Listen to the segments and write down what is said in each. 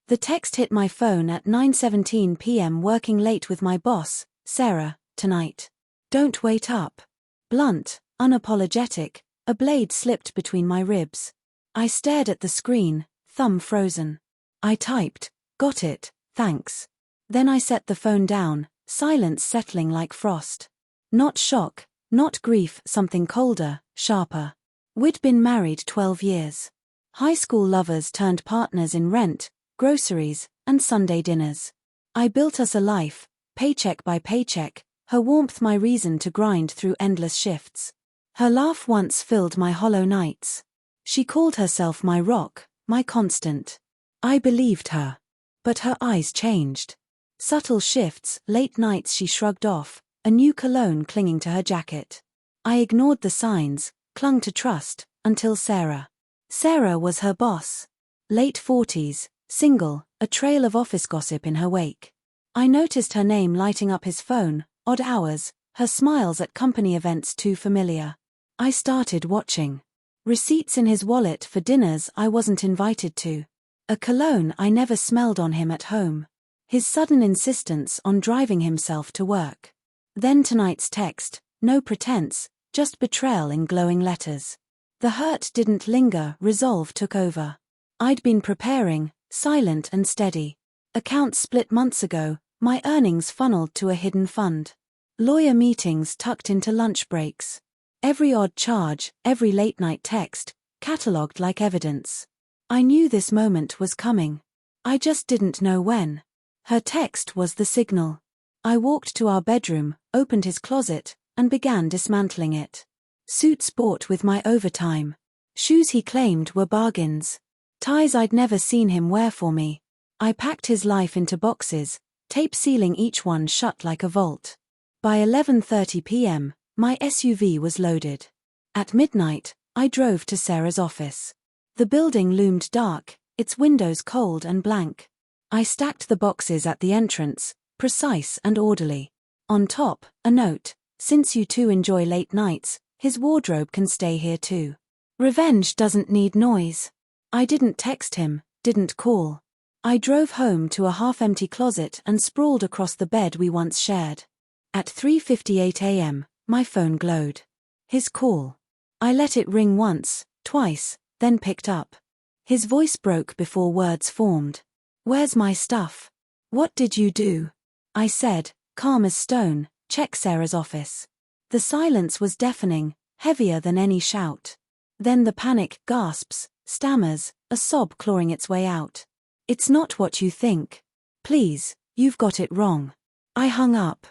The text hit my phone at 9:17 p.m. working late with my boss, Sarah, tonight. Don't wait up. Blunt, unapologetic, a blade slipped between my ribs. I stared at the screen, thumb frozen. I typed, "Got it, thanks." Then I set the phone down, silence settling like frost. Not shock, not grief, something colder, sharper. We'd been married 12 years. High school lovers turned partners in rent, groceries, and Sunday dinners. I built us a life, paycheck by paycheck, her warmth my reason to grind through endless shifts. Her laugh once filled my hollow nights. She called herself my rock, my constant. I believed her. But her eyes changed. Subtle shifts, late nights she shrugged off, a new cologne clinging to her jacket. I ignored the signs, clung to trust, until Sarah. Sarah was her boss. Late 40s, single, a trail of office gossip in her wake. I noticed her name lighting up his phone, odd hours, her smiles at company events too familiar. I started watching. Receipts in his wallet for dinners I wasn't invited to. A cologne I never smelled on him at home. His sudden insistence on driving himself to work. Then tonight's text, no pretense, just betrayal in glowing letters. The hurt didn't linger, resolve took over. I'd been preparing, silent and steady. Accounts split months ago, my earnings funneled to a hidden fund. Lawyer meetings tucked into lunch breaks. Every odd charge, every late-night text, catalogued like evidence. I knew this moment was coming. I just didn't know when. Her text was the signal. I walked to our bedroom, opened his closet, and began dismantling it. Suits bought with my overtime. Shoes he claimed were bargains. Ties I'd never seen him wear for me. I packed his life into boxes, tape sealing each one shut like a vault. By 11:30 p.m., my SUV was loaded. At midnight, I drove to Sarah's office. The building loomed dark, its windows cold and blank. I stacked the boxes at the entrance, precise and orderly. On top, a note, "Since you two enjoy late nights, his wardrobe can stay here too. Revenge doesn't need noise." I didn't text him, didn't call. I drove home to a half-empty closet and sprawled across the bed we once shared. At 3:58 a.m., my phone glowed. His call. I let it ring once, twice, then picked up. His voice broke before words formed. "Where's my stuff? What did you do?" I said, calm as stone, "Check Sarah's office." The silence was deafening, heavier than any shout. Then the panic, gasps, stammers, a sob clawing its way out. "It's not what you think. Please, you've got it wrong." I hung up.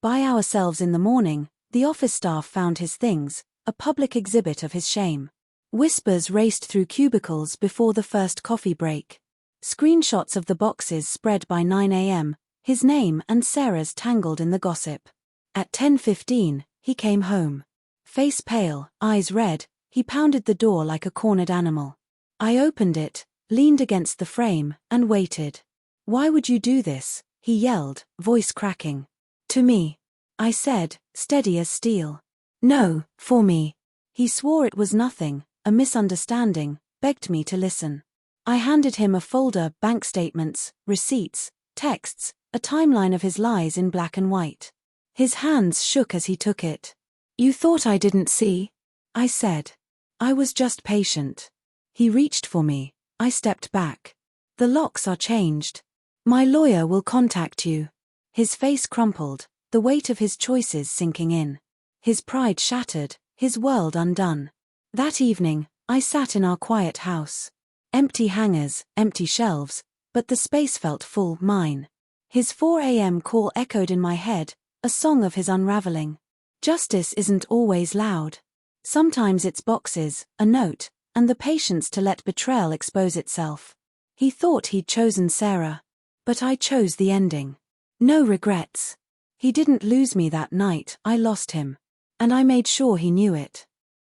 By ourselves in the morning, the office staff found his things, a public exhibit of his shame. Whispers raced through cubicles before the first coffee break. Screenshots of the boxes spread by 9 a.m., his name and Sarah's tangled in the gossip. At 10:15, he came home. Face pale, eyes red, he pounded the door like a cornered animal. I opened it, leaned against the frame, and waited. "Why would you do this?" he yelled, voice cracking. "To me," I said, steady as steel. "No, for me." He swore it was nothing, a misunderstanding, begged me to listen. I handed him a folder, bank statements, receipts, texts, a timeline of his lies in black and white. His hands shook as he took it. "You thought I didn't see?" I said. "I was just patient." He reached for me. I stepped back. "The locks are changed. My lawyer will contact you." His face crumpled, the weight of his choices sinking in. His pride shattered, his world undone. That evening, I sat in our quiet house. Empty hangers, empty shelves, but the space felt full, mine. His 4 a.m. call echoed in my head, a song of his unraveling. Justice isn't always loud. Sometimes it's boxes, a note, and the patience to let betrayal expose itself. He thought he'd chosen Sarah. But I chose the ending. No regrets. He didn't lose me that night, I lost him. And I made sure he knew it.